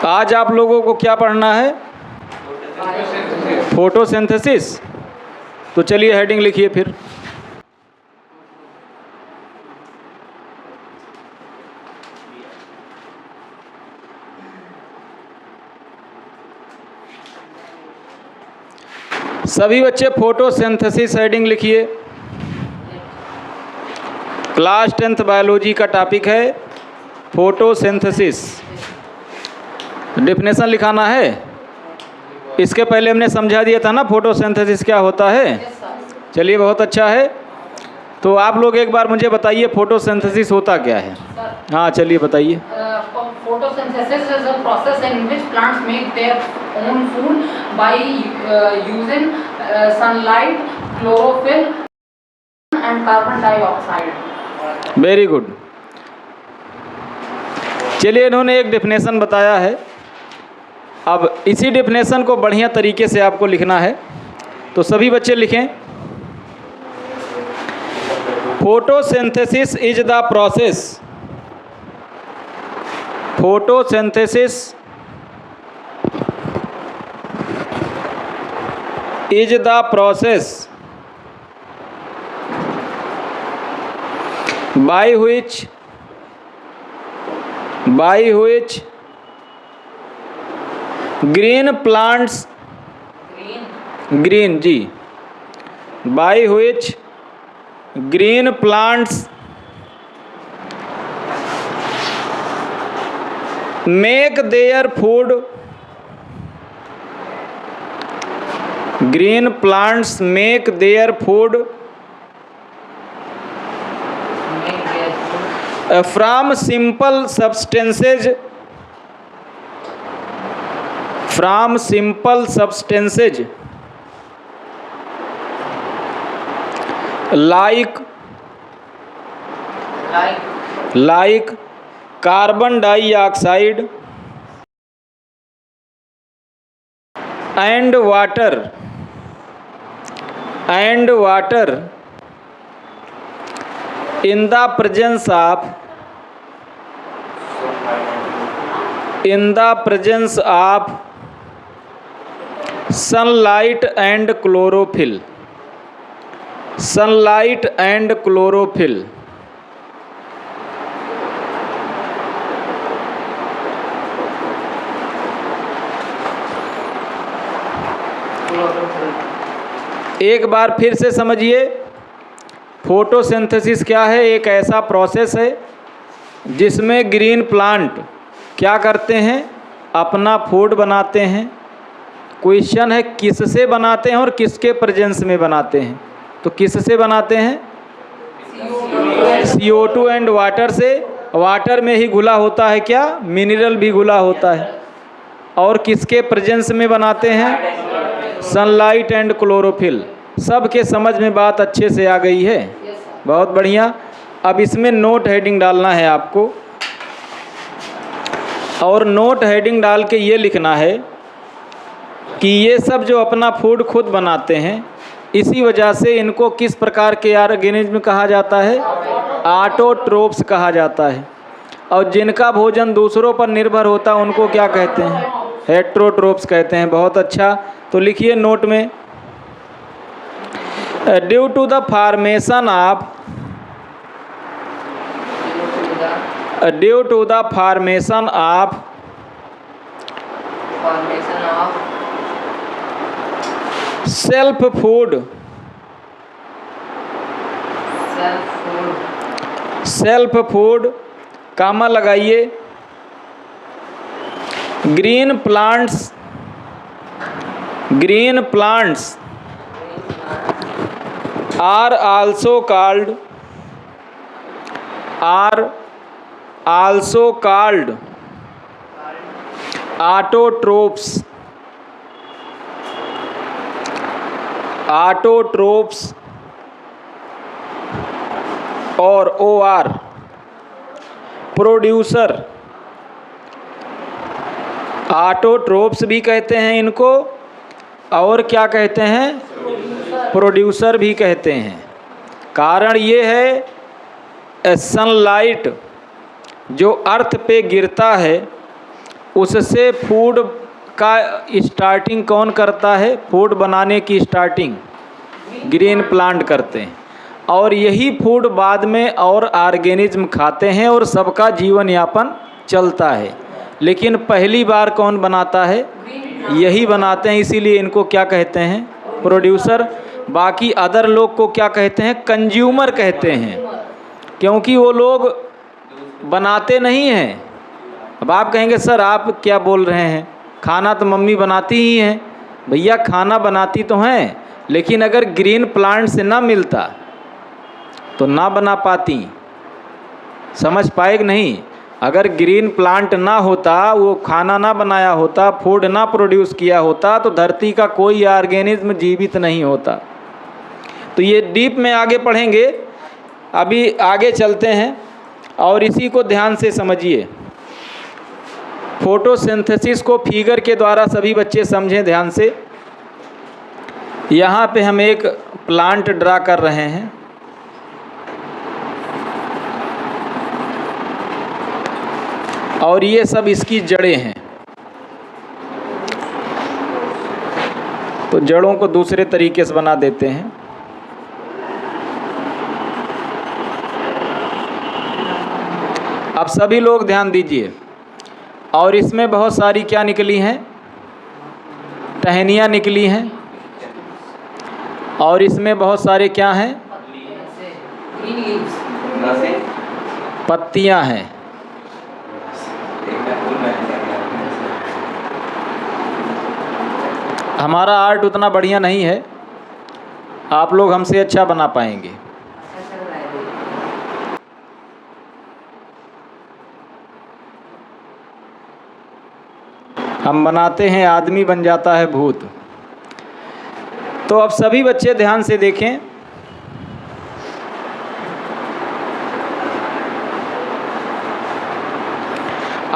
आज आप लोगों को क्या पढ़ना है? फोटोसिंथेसिस। तो चलिए हेडिंग लिखिए फिर। सभी बच्चे फोटोसिंथेसिस हेडिंग लिखिए। क्लास 10th बायोलॉजी का टॉपिक है फोटोसिंथेसिस। डेफिनेशन लिखाना है। इसके पहले हमने समझा दिया था ना फोटोसिंथेसिस क्या होता है। चलिए बहुत अच्छा है। तो आप लोग एक बार मुझे बताइए फोटोसिंथेसिस होता क्या है। हाँ चलिए बताइए। Photosynthesis is a process in which plants make their own food by using sunlight, chlorophyll and carbon dioxide. Very good. चलिए इन्होंने एक डेफिनेशन बताया है। अब इसी डेफिनेशन को बढ़िया तरीके से आपको लिखना है। तो सभी बच्चे लिखें। Photosynthesis is the process. Photosynthesis is the process by which green plants green G by which green plants make their food green plants make their food from simple substances like carbon dioxide and water in the presence of sunlight and chlorophyll एक बार फिर से समझिए photosynthesis क्या है। एक ऐसा process है जिसमें ग्रीन प्लांट क्या करते हैं, अपना फूड बनाते हैं। क्वेश्चन है किससे बनाते हैं और किसके प्रेजेंस में बनाते हैं। तो किससे बनाते हैं? CO2 एंड वाटर से। वाटर में ही घुला होता है क्या, मिनरल भी घुला होता है। और किसके प्रेजेंस में बनाते हैं? Sunlight and chlorophyll. सबके समझ में बात अच्छे से आ गई है। बहुत बढ़िया। अब इसमें नोट हेडिंग डालना है आपको, और नोट हेडिंग डाल के ये लिखना है कि ये सब जो अपना फूड खुद बनाते हैं, इसी वजह से इनको किस प्रकार के ऑर्गेनिज्म कहा जाता है? ऑटोट्रोप्स कहा जाता है। और जिनका भोजन दूसरों पर निर्भर होता है उनको क्या कहते हैं? हेट्रोट्रोप्स कहते हैं। बहुत अच्छा। तो लिखिए नोट में, due to the formation of self food comma लगाइए। Green plants are also called autotrophs और OR प्रोड्यूसर। ऑटोट्रोप्स भी कहते हैं इनको, और क्या कहते हैं? प्रोड्यूसर भी कहते हैं। कारण ये है सनलाइट जो अर्थ पे गिरता है उससे फूड का स्टार्टिंग कौन करता है? फूड बनाने की स्टार्टिंग ग्रीन प्लांट करते हैं, और यही फूड बाद में और ऑर्गेनिज्म खाते हैं और सबका जीवन यापन चलता है। लेकिन पहली बार कौन बनाता है? यही बनाते हैं, इसीलिए इनको क्या कहते हैं? प्रोड्यूसर। बाकी अदर लोग को क्या कहते हैं? कंज्यूमर कहते हैं, क्योंकि वो लोग बनाते नहीं हैं। अब आप कहेंगे सर आप क्या बोल रहे हैं, खाना तो मम्मी बनाती ही हैं। भैया खाना बनाती तो हैं, लेकिन अगर ग्रीन प्लांट से ना मिलता तो ना बना पाती। समझ पाए कि नहीं? अगर ग्रीन प्लांट ना होता, वो खाना ना बनाया होता, फूड ना प्रोड्यूस किया होता, तो धरती का कोई ऑर्गेनिज्म जीवित नहीं होता। तो ये डीप में आगे पढ़ेंगे, अभी आगे चलते हैं और इसी को ध्यान से समझिए। फोटोसिंथेसिस को फिगर के द्वारा सभी बच्चे समझें ध्यान से। यहाँ पे हम एक प्लांट ड्रा कर रहे हैं। और ये सब इसकी जड़ें हैं। तो जड़ों को दूसरे तरीके से बना देते हैं। अब सभी लोग ध्यान दीजिए। और इसमें बहुत सारी क्या निकली हैं? टहनियाँ निकली हैं। और इसमें बहुत सारे क्या हैं? पत्तियाँ हैं। हमारा आर्ट उतना बढ़िया नहीं है, आप लोग हमसे अच्छा बना पाएंगे। हम बनाते हैं आदमी बन जाता है भूत। तो अब सभी बच्चे ध्यान से देखें।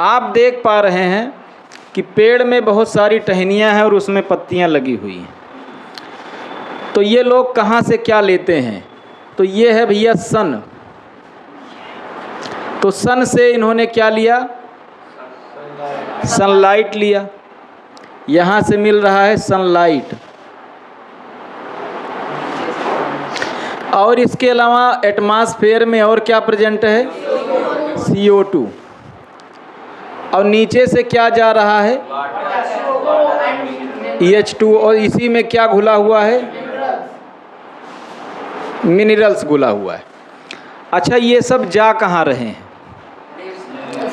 आप देख पा रहे हैं कि पेड़ में बहुत सारी टहनियाँ हैं और उसमें पत्तियाँ लगी हुई हैं। तो ये लोग कहाँ से क्या लेते हैं? तो ये है भैया सन। तो सन से इन्होंने क्या लिया? सनलाइट लिया। यहाँ से मिल रहा है सनलाइट। और इसके अलावा एटमॉस्फेयर में और क्या प्रेजेंट है? CO2। और नीचे से क्या जा रहा है? H2। और इसी में क्या घुला हुआ है? मिनरल्स घुला हुआ है। अच्छा, ये सब जा कहाँ रहे हैं?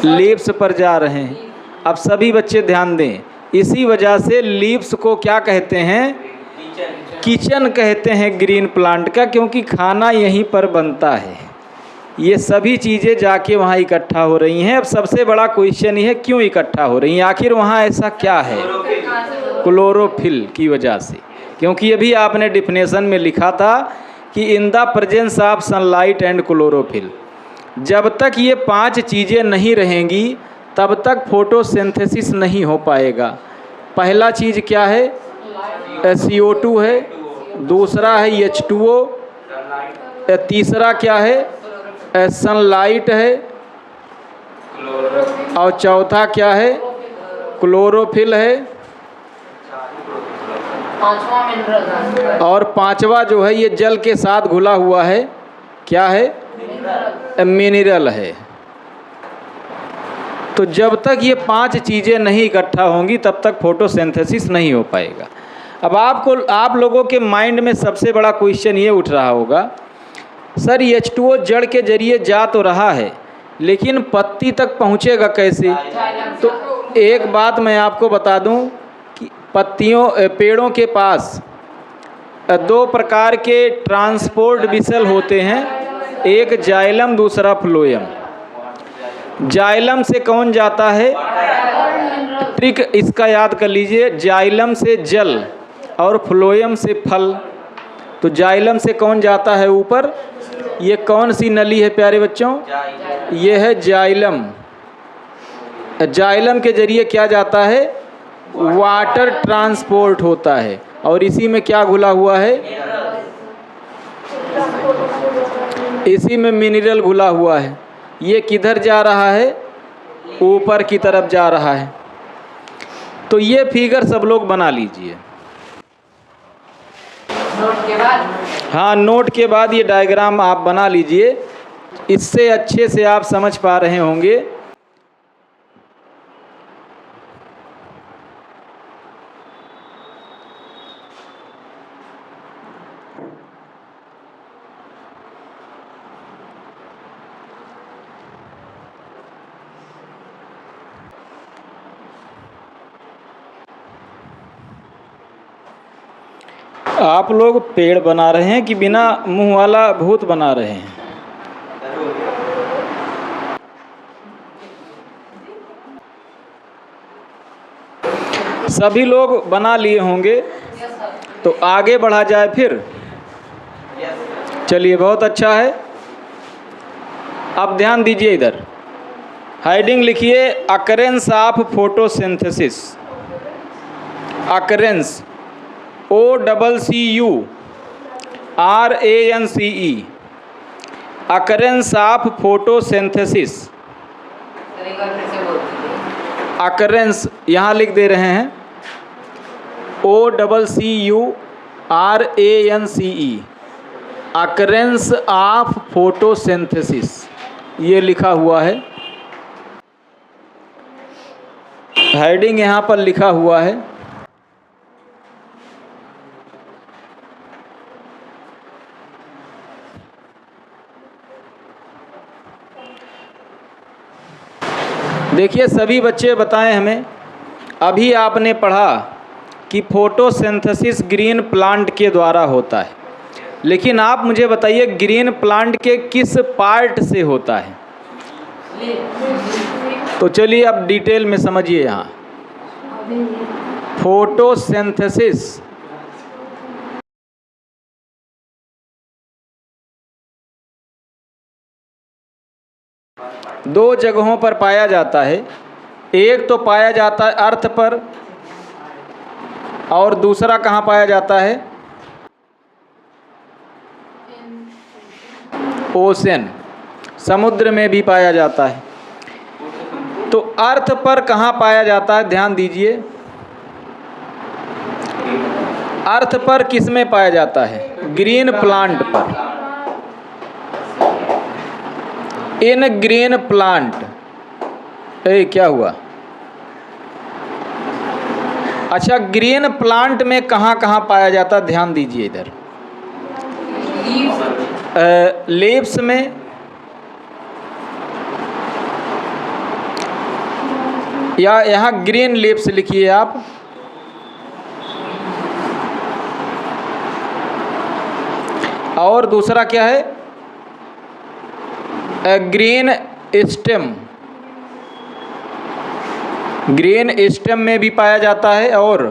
लीव्स पर जा रहे हैं। अब सभी बच्चे ध्यान दें, इसी वजह से लीव्स को क्या कहते हैं? किचन कहते हैं ग्रीन प्लांट का, क्योंकि खाना यहीं पर बनता है। ये सभी चीज़ें जाके वहाँ इकट्ठा हो रही हैं। अब सबसे बड़ा क्वेश्चन ये है, क्यों इकट्ठा हो रही हैं? आखिर वहाँ ऐसा क्या है? क्लोरोफिल की वजह से। क्योंकि अभी आपने डिफिनेशन में लिखा था कि in the presence of sunlight and chlorophyll. जब तक ये 5 चीज़ें नहीं रहेंगी तब तक फोटोसिंथेसिस नहीं हो पाएगा। पहला चीज़ क्या है? CO2 है। दूसरा है H2O। तीसरा क्या है? सनलाइट है। और चौथा क्या है? क्लोरोफिल है। पांचवा मिनरल। और पांचवा जो है ये जल के साथ घुला हुआ है, क्या है? मिनरल है। तो जब तक ये 5 चीज़ें नहीं इकट्ठा होंगी तब तक फोटोसिंथेसिस नहीं हो पाएगा। अब आप लोगों के माइंड में सबसे बड़ा क्वेश्चन ये उठ रहा होगा, सर H2O जड़ के जरिए जा तो रहा है, लेकिन पत्ती तक पहुँचेगा कैसे? तो एक बात मैं आपको बता दूं कि पेड़ों के पास 2 प्रकार के ट्रांसपोर्ट विसल होते हैं, एक जाइलम दूसरा फ्लोएम। जाइलम से कौन जाता है? ट्रिक इसका याद कर लीजिए, जाइलम से जल और फ्लोएम से फल। तो जाइलम से कौन जाता है ऊपर? ये कौन सी नली है प्यारे बच्चों? ये है जाइलम। जाइलम के जरिए क्या जाता है? वाटर ट्रांसपोर्ट होता है। और इसी में क्या घुला हुआ है? इसी में मिनरल घुला हुआ है। ये किधर जा रहा है? ऊपर की तरफ जा रहा है। तो ये फिगर सब लोग बना लीजिए। नोट के बाद हाँ, नोट के बाद ये डायग्राम आप बना लीजिए, इससे अच्छे से आप समझ पा रहे होंगे। आप लोग पेड़ बना रहे हैं कि बिना मुंह वाला भूत बना रहे हैं? सभी लोग बना लिए होंगे, तो आगे बढ़ा जाए फिर। चलिए, बहुत अच्छा है। अब ध्यान दीजिए इधर, हेडिंग लिखिए occurrence of photosynthesis. Occurrence OCCURANCE, occurrence of photosynthesis. Occurrence यहाँ लिख दे रहे हैं OCCURANCE, अकरेंस ऑफ फोटोसिंथेसिस, ये लिखा हुआ है। हेडिंग यहाँ पर लिखा हुआ है। देखिए, सभी बच्चे बताएं हमें, अभी आपने पढ़ा कि फोटोसिंथेसिस ग्रीन प्लांट के द्वारा होता है, लेकिन आप मुझे बताइए ग्रीन प्लांट के किस पार्ट से होता है? तो चलिए अब डिटेल में समझिए। यहाँ फोटोसिंथेसिस दो जगहों पर पाया जाता है। एक तो पाया जाता है अर्थ पर, और दूसरा कहाँ पाया जाता है? ओशन, समुद्र में भी पाया जाता है। तो अर्थ पर कहाँ पाया जाता है? ध्यान दीजिए, अर्थ पर किस में पाया जाता है? ग्रीन प्लांट पर। इन ग्रीन प्लांट, क्या हुआ? अच्छा, ग्रीन प्लांट में कहाँ कहाँ पाया जाता है? ध्यान दीजिए इधर, लीव्स में, या यहाँ ग्रीन लीव्स लिखिए आप। और दूसरा क्या है? ग्रीन स्टेम, ग्रीन स्टेम में भी पाया जाता है, और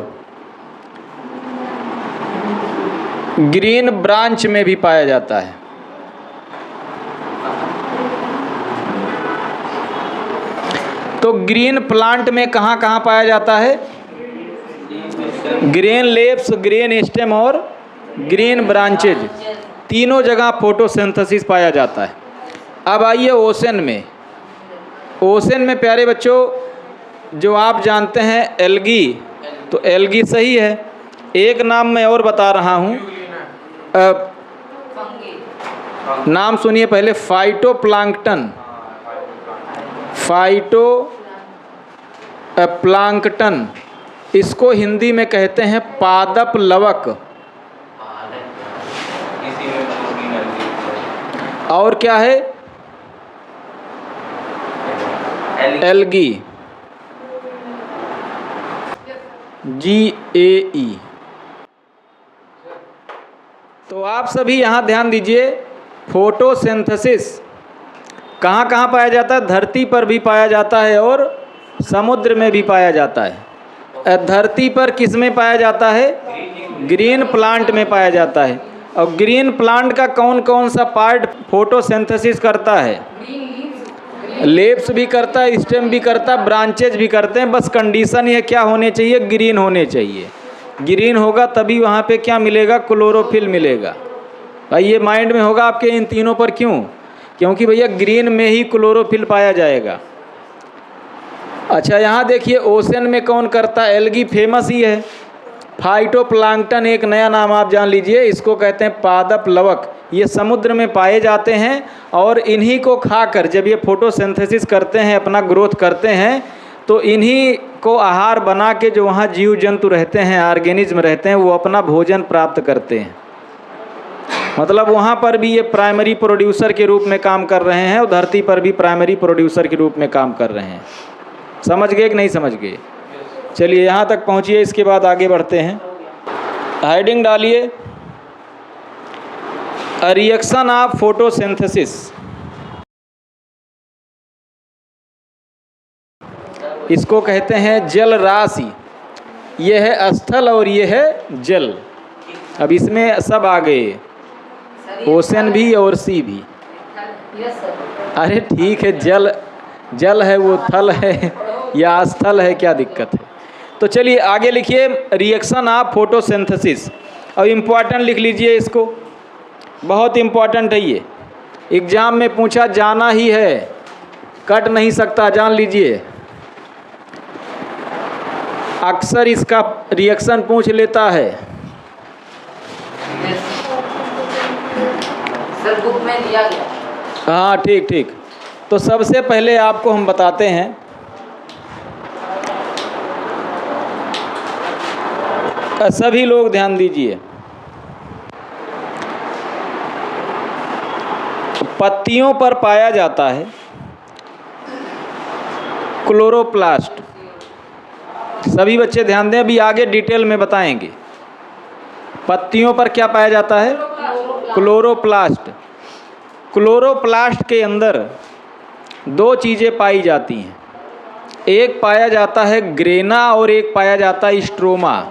ग्रीन ब्रांच में भी पाया जाता है। तो ग्रीन प्लांट में कहाँ कहाँ पाया जाता है? ग्रीन लीव्स, ग्रीन स्टेम और ग्रीन ब्रांचेज, तीनों जगह फोटोसिंथेसिस पाया जाता है। अब आइए ओशन में। ओशन में प्यारे बच्चों, जो आप जानते हैं एल्गी, तो एल्गी सही है। एक नाम मैं और बता रहा हूँ, नाम सुनिए पहले, फाइटोप्लांक्टन। फाइटोप्लांक्टन, इसको हिंदी में कहते हैं पादप लवक। और क्या है? Algae, GAE। तो आप सभी यहाँ ध्यान दीजिए, फोटोसिंथेसिस कहाँ कहाँ पाया जाता है? धरती पर भी पाया जाता है और समुद्र में भी पाया जाता है। धरती पर किस में पाया जाता है? ग्रीन प्लांट में पाया जाता है। और ग्रीन प्लांट का कौन कौन सा पार्ट फोटोसिंथेसिस करता है? लीव्स भी करता है, स्टेम भी करता है, ब्रांचेज भी करते हैं। बस कंडीशन ये क्या होने चाहिए? ग्रीन होने चाहिए। ग्रीन होगा तभी वहाँ पे क्या मिलेगा? क्लोरोफिल मिलेगा। भाई ये माइंड में होगा आपके इन तीनों पर। क्यों? क्योंकि भैया ग्रीन में ही क्लोरोफिल पाया जाएगा। अच्छा, यहाँ देखिए ओशन में कौन करता है? एल्गी फेमस ही है। फाइटोप्लैंक्टन एक नया नाम आप जान लीजिए, इसको कहते हैं पादप लवक। ये समुद्र में पाए जाते हैं और इन्हीं को खाकर जब ये फोटोसिंथेसिस करते हैं, अपना ग्रोथ करते हैं, तो इन्हीं को आहार बना के जो वहाँ जीव जंतु रहते हैं, ऑर्गेनिज्म रहते हैं, वो अपना भोजन प्राप्त करते हैं। मतलब वहाँ पर भी ये प्राइमरी प्रोड्यूसर के रूप में काम कर रहे हैं और धरती पर भी प्राइमरी प्रोड्यूसर के रूप में काम कर रहे हैं। समझ गए कि नहीं समझ गए? चलिए यहाँ तक पहुँचिए, इसके बाद आगे बढ़ते हैं। हेडिंग डालिए, रिएक्शन ऑफ फोटोसिंथेसिस। इसको कहते हैं जल राशि। ये है स्थल और ये है जल। अब इसमें सब आ गए, ओशन भी और सी भी। Yes sir. अरे ठीक है, जल है, वो थल है या स्थल है, क्या दिक्कत है? तो चलिए आगे लिखिए, रिएक्शन ऑफ फोटोसिंथेसिस। अब इम्पॉर्टेंट लिख लीजिए इसको, बहुत इम्पॉर्टेंट है ये, एग्जाम में पूछा जाना ही है, कट नहीं सकता, जान लीजिए। अक्सर इसका रिएक्शन पूछ लेता है। सर बुक में दिया गया। हाँ ठीक ठीक। तो सबसे पहले आपको हम बताते हैं, सभी लोग ध्यान दीजिए, पत्तियों पर पाया जाता है क्लोरोप्लास्ट। सभी बच्चे ध्यान दें, अभी आगे डिटेल में बताएंगे। पत्तियों पर क्या पाया जाता है? क्लोरोप्लास्ट। क्लोरोप्लास्ट के अंदर दो चीज़ें पाई जाती हैं, एक पाया जाता है ग्रेना और एक पाया जाता है स्ट्रोमा।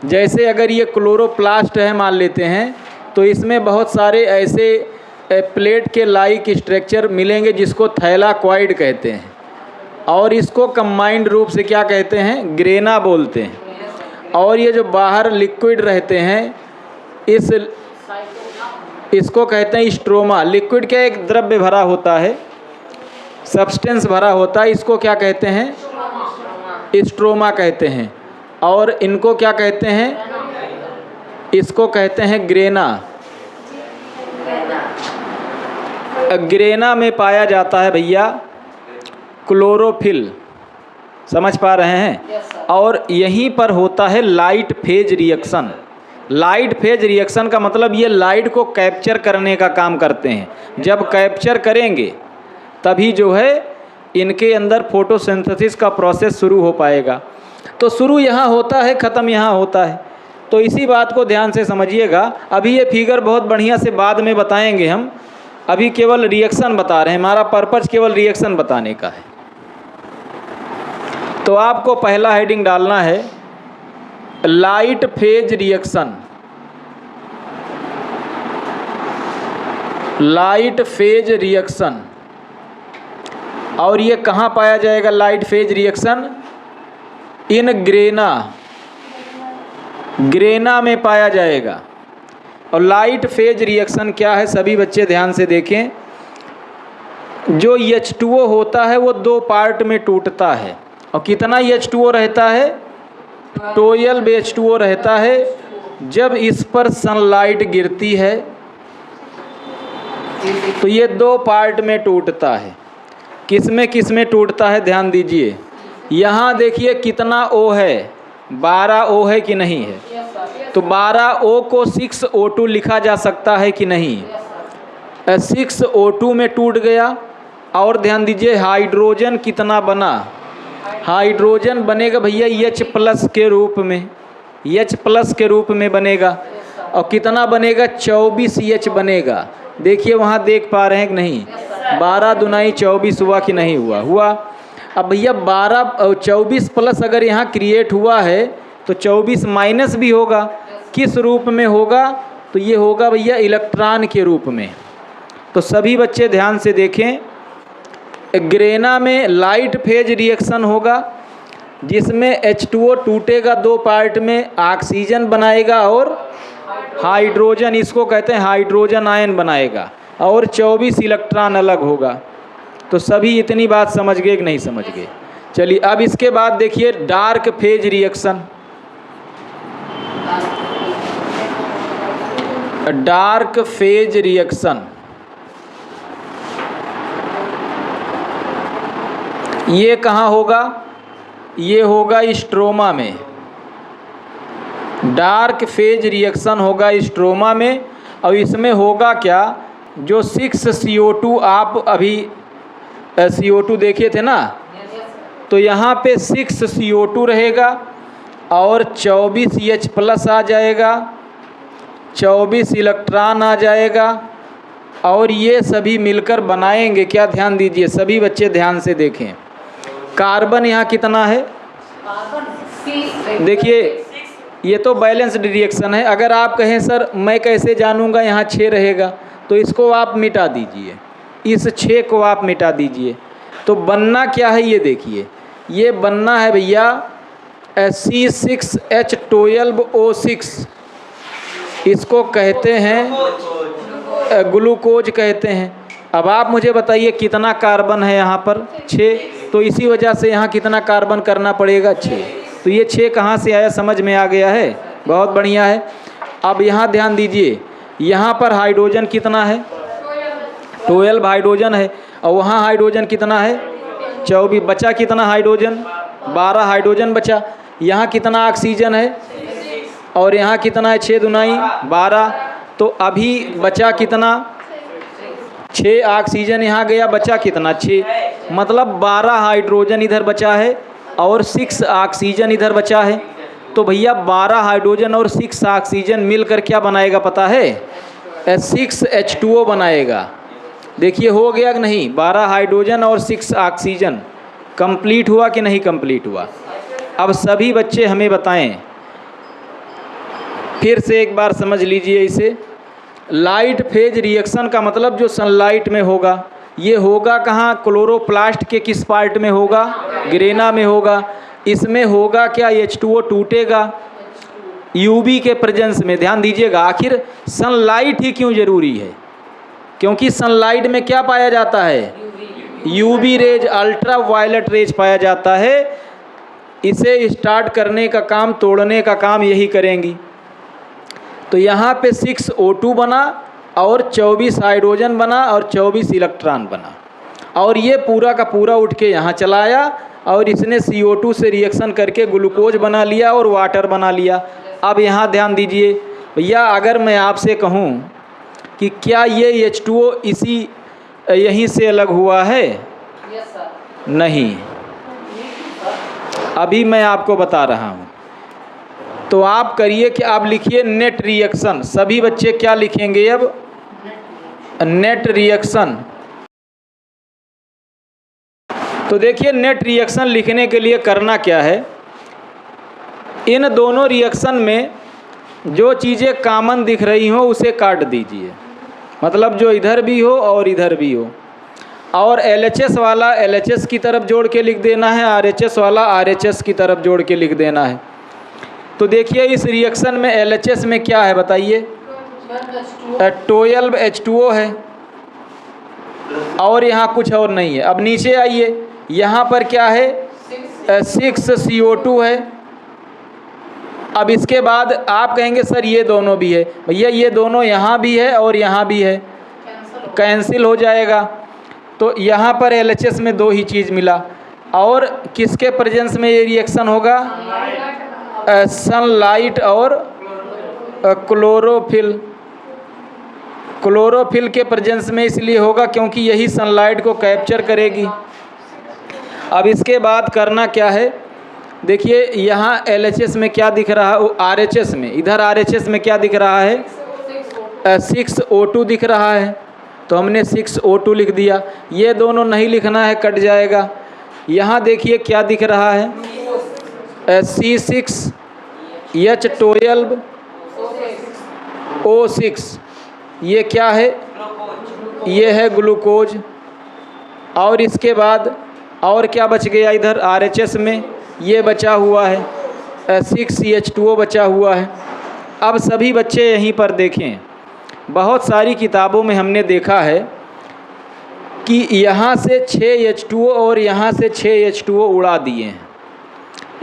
जैसे अगर ये क्लोरोप्लास्ट है मान लेते हैं, तो इसमें बहुत सारे ऐसे प्लेट के लाइक स्ट्रक्चर मिलेंगे जिसको थैलाकॉइड कहते हैं, और इसको कंबाइंड रूप से क्या कहते हैं? ग्रेना बोलते हैं। और ये जो बाहर लिक्विड रहते हैं, इसको कहते हैं स्ट्रोमा। लिक्विड क्या, एक द्रव्य भरा होता है, सब्सटेंस भरा होता है, इसको क्या कहते हैं? स्ट्रोमा कहते हैं। और इनको क्या कहते हैं? इसको कहते हैं ग्रेना। ग्रेना में पाया जाता है भैया क्लोरोफिल, समझ पा रहे हैं? और यहीं पर होता है light phase reaction. Light phase reaction का मतलब ये लाइट को कैप्चर करने का काम करते हैं। जब कैप्चर करेंगे तभी जो है इनके अंदर फोटोसिंथेसिस का प्रोसेस शुरू हो पाएगा। तो शुरू यहाँ होता है, ख़त्म यहाँ होता है। तो इसी बात को ध्यान से समझिएगा। अभी ये फिगर बहुत बढ़िया से बाद में बताएंगे हम, अभी केवल रिएक्शन बता रहे हैं, हमारा पर्पज़ केवल रिएक्शन बताने का है। तो आपको पहला हेडिंग डालना है light phase reaction. Light phase reaction. और ये कहाँ पाया जाएगा लाइट फेज रिएक्शन? इन ग्रेना। ग्रेना में पाया जाएगा। और लाइट फेज रिएक्शन क्या है, सभी बच्चे ध्यान से देखें। जो H2O होता है वो दो पार्ट में टूटता है। और कितना H2O रहता है? 12 H2O रहता है। जब इस पर सनलाइट गिरती है तो ये दो पार्ट में टूटता है। किस में टूटता है? ध्यान दीजिए, यहाँ देखिए कितना O है, 12 O है कि नहीं है? तो 12 O को 6 O2 लिखा जा सकता है कि नहीं? 6 O2 में टूट गया। और ध्यान दीजिए हाइड्रोजन कितना बना? हाइड्रोजन बनेगा भैया H+ के रूप में, H+ के रूप में बनेगा। और कितना बनेगा? 24H बनेगा। देखिए वहाँ देख पा रहे हैं कि नहीं? 12 दूनाई 24 हुआ कि नहीं हुआ? हुआ। अब भैया 12 और 24+ अगर यहाँ क्रिएट हुआ है तो 24 माइनस भी होगा। किस रूप में होगा? तो ये होगा भैया इलेक्ट्रॉन के रूप में। तो सभी बच्चे ध्यान से देखें, ग्रेना में लाइट फेज रिएक्शन होगा जिसमें H2O टूटेगा दो पार्ट में, ऑक्सीजन बनाएगा और हाइड्रोजन, इसको कहते हैं हाइड्रोजन आयन बनाएगा, और 24 इलेक्ट्रॉन अलग होगा। तो सभी इतनी बात समझ गए कि नहीं समझ गए? चलिए अब इसके बाद देखिए dark phase reaction. Dark phase reaction ये कहाँ होगा? ये होगा स्ट्रोमा में। डार्क फेज रिएक्शन होगा स्ट्रोमा में। और इसमें होगा क्या, जो 6CO2 आप अभी CO2 देखे थे ना, तो यहाँ पे 6CO2 रहेगा और 24H+ आ जाएगा, 24 इलेक्ट्रॉन आ जाएगा और ये सभी मिलकर बनाएंगे क्या? ध्यान दीजिए सभी बच्चे, ध्यान से देखें। कार्बन यहाँ कितना है? देखिए ये तो बैलेंस्ड रिएक्शन है। अगर आप कहें सर मैं कैसे जानूँगा यहाँ 6 रहेगा, तो इसको आप मिटा दीजिए, इस 6 को आप मिटा दीजिए। तो बनना क्या है ये देखिए, ये बनना है भैया C6H12O6। इसको कहते हैं ग्लूकोज कहते हैं। अब आप मुझे बताइए कितना कार्बन है यहाँ पर? 6। तो इसी वजह से यहाँ कितना कार्बन करना पड़ेगा? 6। तो ये 6 कहाँ से आया, समझ में आ गया है? बहुत बढ़िया है। अब यहाँ ध्यान दीजिए, यहाँ पर हाइड्रोजन कितना है? 12 हाइड्रोजन है। और वहाँ हाइड्रोजन कितना है? 24। बचा कितना हाइड्रोजन? 12 हाइड्रोजन बचा। यहाँ कितना ऑक्सीजन है? और यहाँ कितना है? 6 दूनाई 12। तो अभी बचा कितना? 6 ऑक्सीजन यहाँ गया, बचा कितना? 6। मतलब 12 हाइड्रोजन इधर बचा है और 6 ऑक्सीजन इधर बचा है। तो भैया 12 हाइड्रोजन और 6 ऑक्सीजन मिलकर क्या बनाएगा पता है? 6H2O बनाएगा। देखिए हो गया कि नहीं? 12 हाइड्रोजन और 6 ऑक्सीजन कंप्लीट हुआ कि नहीं कंप्लीट हुआ? अब सभी बच्चे हमें बताएं, फिर से एक बार समझ लीजिए इसे। लाइट फेज रिएक्शन का मतलब जो सनलाइट में होगा, ये होगा कहाँ? क्लोरोप्लास्ट के किस पार्ट में होगा? ग्रेना में होगा। इसमें होगा क्या? H2O टूटेगा UV के प्रेजेंस में। ध्यान दीजिएगा, आखिर सनलाइट ही क्यों ज़रूरी है? क्योंकि सनलाइट में क्या पाया जाता है? UV rays, ultraviolet rays पाया जाता है। इसे स्टार्ट करने का काम, तोड़ने का काम यही करेंगी। तो यहाँ पे 6O2 बना और 24 हाइड्रोजन बना और 24 इलेक्ट्रॉन बना और ये पूरा का पूरा उठ के यहाँ चला आया और इसने CO2 से रिएक्शन करके ग्लूकोज बना लिया और वाटर बना लिया। अब यहाँ ध्यान दीजिए भैया, अगर मैं आपसे कहूँ कि क्या ये H2O यहीं से अलग हुआ है? नहीं, अभी मैं आपको बता रहा हूँ। तो आप करिए कि आप लिखिए नेट रिएक्शन। सभी बच्चे क्या लिखेंगे अब? Net reaction. तो देखिए नेट रिएक्शन लिखने के लिए करना क्या है, इन दोनों रिएक्शन में जो चीज़ें कॉमन दिख रही हो उसे काट दीजिए। मतलब जो इधर भी हो और इधर भी हो। और LHS वाला LHS की तरफ जोड़ के लिख देना है, RHS वाला RHS की तरफ जोड़ के लिख देना है। तो देखिए इस रिएक्शन में LHS में क्या है बताइए? 12 H2O है और यहाँ कुछ और नहीं है। अब नीचे आइए, यहाँ पर क्या है? 6 CO2 है। अब इसके बाद आप कहेंगे सर ये दोनों भी है। भैया ये दोनों यहाँ भी है और यहाँ भी है, कैंसिल हो जाएगा। तो यहाँ पर LHS में 2 ही चीज़ मिला। और किसके प्रेजेंस में ये रिएक्शन होगा? सनलाइट और क्लोरोफिल। क्लोरोफिल के प्रेजेंस में इसलिए होगा क्योंकि यही सनलाइट को कैप्चर करेगी। अब इसके बाद करना क्या है? देखिए यहाँ LHS में क्या दिख रहा है? RHS में, इधर RHS में क्या दिख रहा है? 6O2 दिख रहा है। तो हमने 6O2 लिख दिया। ये दोनों नहीं लिखना है, कट जाएगा। यहाँ देखिए क्या दिख रहा है? C6H12O6। ये क्या है? ये है ग्लूकोज। और इसके बाद और क्या बच गया इधर RHS में? ये बचा हुआ है 6CH2O बचा हुआ है। अब सभी बच्चे यहीं पर देखें, बहुत सारी किताबों में हमने देखा है कि यहाँ से 6H2O और यहाँ से 6H2O उड़ा दिए हैं।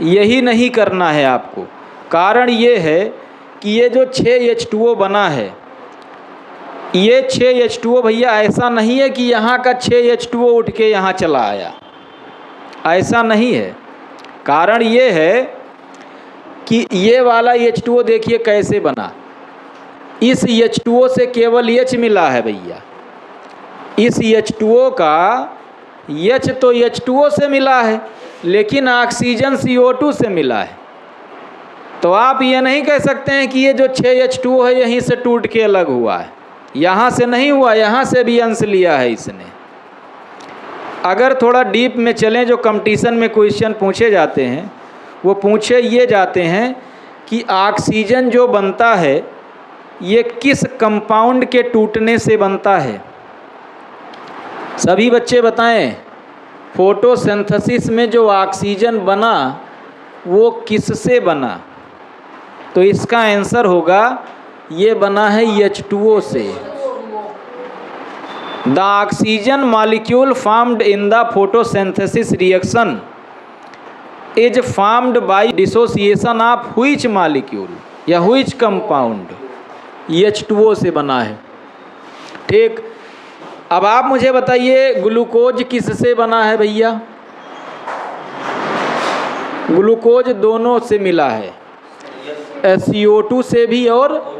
यही नहीं करना है आपको। कारण ये है कि ये जो 6H2O बना है, ये 6H2O भैया ऐसा नहीं है कि यहाँ का 6H2O उठ के यहाँ चला आया, ऐसा नहीं है। कारण ये है कि ये वाला H2O देखिए कैसे बना। इस H2O से केवल H मिला है भैया। इस H2O का H तो H2O से मिला है, लेकिन ऑक्सीजन CO2 से मिला है। तो आप ये नहीं कह सकते हैं कि ये जो 6H2O है यहीं से टूट के अलग हुआ है। यहाँ से नहीं हुआ, यहाँ से भी अंश लिया है इसने। अगर थोड़ा डीप में चलें, जो कंपटीशन में क्वेश्चन पूछे जाते हैं वो पूछे ये जाते हैं कि ऑक्सीजन जो बनता है ये किस कंपाउंड के टूटने से बनता है। सभी बच्चे बताएं, फोटोसिंथेसिस में जो ऑक्सीजन बना वो किससे बना? तो इसका आंसर होगा ये बना है H2O से। The oxygen molecule formed in the photosynthesis reaction is formed by dissociation of which molecule या व्हिच कंपाउंड? H2O से बना है। ठीक, अब आप मुझे बताइए ग्लूकोज किससे बना है भैया? ग्लूकोज दोनों से मिला है, CO2 से भी और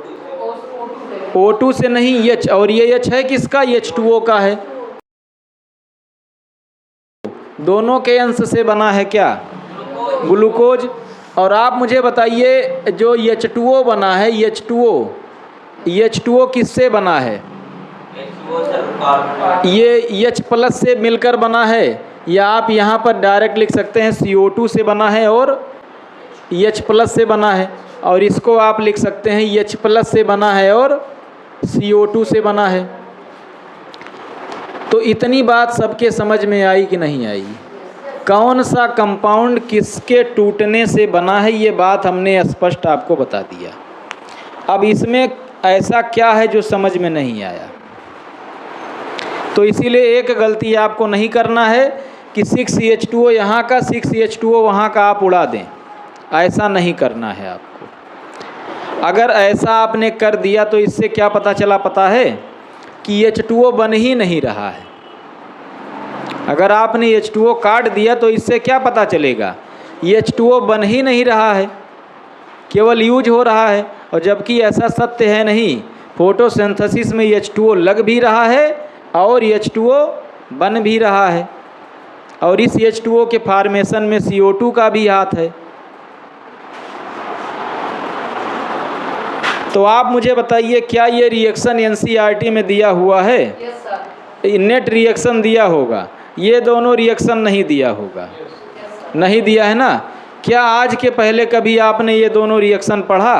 O2 से नहीं, H। और ये H है किसका? H2O का है। दोनों के अंश से बना है क्या? ग्लूकोज। और आप मुझे बताइए जो H2O बना है, H2O किससे बना है? ये H+ से मिलकर बना है, या आप यहाँ पर डायरेक्ट लिख सकते हैं CO2 से बना है और H+ से बना है। और इसको आप लिख सकते हैं H+ से बना है और CO2 से बना है। तो इतनी बात सबके समझ में आई कि नहीं आई? कौन सा कंपाउंड किसके टूटने से बना है, ये बात हमने स्पष्ट आपको बता दिया। अब इसमें ऐसा क्या है जो समझ में नहीं आया? तो इसीलिए एक गलती आपको नहीं करना है कि 6H2O यहाँ का 6H2O वहाँ का आप उड़ा दें, ऐसा नहीं करना है आपको। अगर ऐसा आपने कर दिया तो इससे क्या पता चला पता है? कि H2O बन ही नहीं रहा है। अगर आपने H2O काट दिया तो इससे क्या पता चलेगा? H2O बन ही नहीं रहा है, केवल यूज हो रहा है। और जबकि ऐसा सत्य है नहीं, फोटोसिंथेसिस में H2O लग भी रहा है और H2O बन भी रहा है। और इस H2O के फॉर्मेशन में CO2 का भी हाथ है। तो आप मुझे बताइए, क्या ये रिएक्शन NCERT में दिया हुआ है? Yes sir. नेट रिएक्शन दिया होगा, ये दोनों रिएक्शन नहीं दिया होगा। नहीं दिया है ना? क्या आज के पहले कभी आपने ये दोनों रिएक्शन पढ़ा?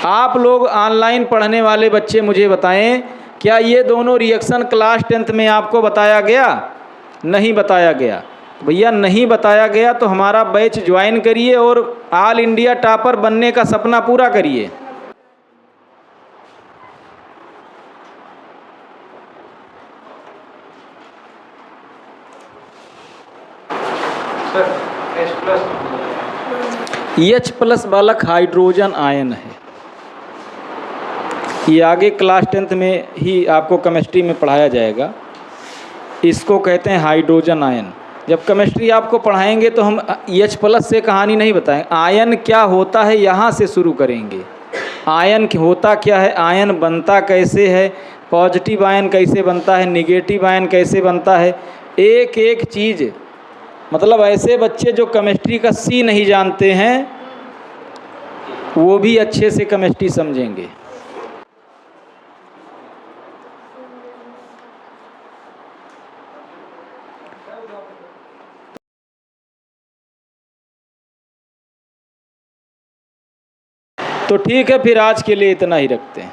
आप लोग ऑनलाइन पढ़ने वाले बच्चे मुझे बताएं, क्या ये दोनों रिएक्शन क्लास 10th में आपको बताया गया? नहीं बताया गया। भैया नहीं बताया गया तो हमारा बैच ज्वाइन करिए और ऑल इंडिया टॉपर बनने का सपना पूरा करिए। H+ बालक हाइड्रोजन आयन है। ये आगे क्लास 10th में ही आपको केमिस्ट्री में पढ़ाया जाएगा। इसको कहते हैं हाइड्रोजन आयन। जब केमिस्ट्री आपको पढ़ाएंगे तो हम H+ से कहानी नहीं बताएंगे, आयन क्या होता है यहाँ से शुरू करेंगे। आयन होता क्या है, आयन बनता कैसे है, पॉजिटिव आयन कैसे बनता है, निगेटिव आयन कैसे बनता है, एक एक चीज़। मतलब ऐसे बच्चे जो केमिस्ट्री का C नहीं जानते हैं वो भी अच्छे से केमिस्ट्री समझेंगे। तो ठीक है, फिर आज के लिए इतना ही रखते हैं।